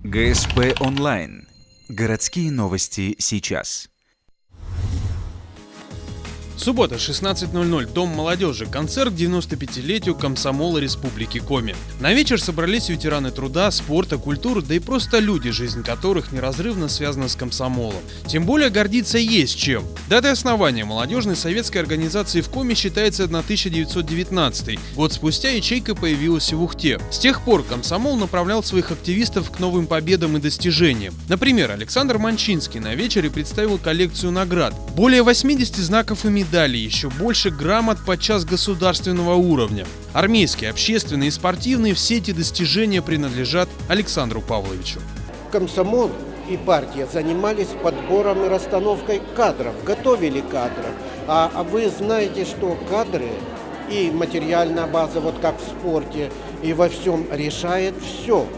ГСП онлайн. Городские новости сейчас. Суббота, 16:00, Дом молодежи. Концерт к 95-летию комсомола Республики Коми. На вечер собрались ветераны труда, спорта, культуры, да и просто люди, жизнь которых неразрывно связана с комсомолом. Тем более гордиться есть чем. Датой основания молодежной советской организации в Коми считается 1919. Год спустя ячейка появилась в Ухте. С тех пор комсомол направлял своих активистов к новым победам и достижениям. Например, Александр Манчинский на вечере представил коллекцию наград. Более 80 знаков и медалей, еще больше грамот подчас государственного уровня. Армейские, общественные и спортивные, все эти достижения принадлежат Александру Павловичу. Комсомол и партия занимались подбором и расстановкой кадров, готовили кадров. А вы знаете, что кадры и материальная база, вот как в спорте, и во всем решает все.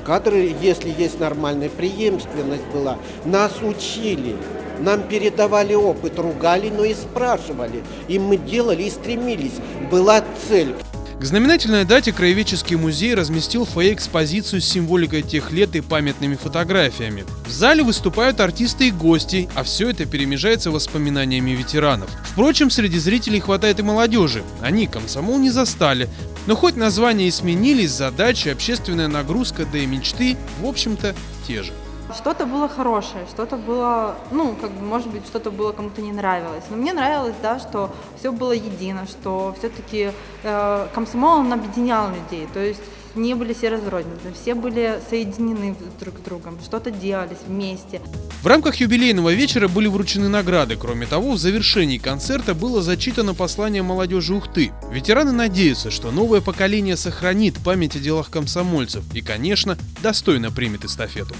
Кадры, если есть нормальная преемственность была, нас учили. Нам передавали опыт, ругали, но и спрашивали. И мы делали и стремились. Была цель. К знаменательной дате Краеведческий музей разместил в фойе экспозицию с символикой тех лет и памятными фотографиями. В зале выступают артисты и гости, а все это перемежается воспоминаниями ветеранов. Впрочем, среди зрителей хватает и молодежи. Они комсомол не застали. Но хоть названия и сменились, задачи, общественная нагрузка, да и мечты, в общем-то, те же. Что-то было хорошее, что-то было, может быть, что-то было кому-то не нравилось. Но мне нравилось, да, что все было едино, что все-таки комсомол, он объединял людей. То есть не были все разрознены, все были соединены друг с другом, что-то делались вместе. В рамках юбилейного вечера были вручены награды. Кроме того, в завершении концерта было зачитано послание молодежи Ухты. Ветераны надеются, что новое поколение сохранит память о делах комсомольцев и, конечно, достойно примет эстафету.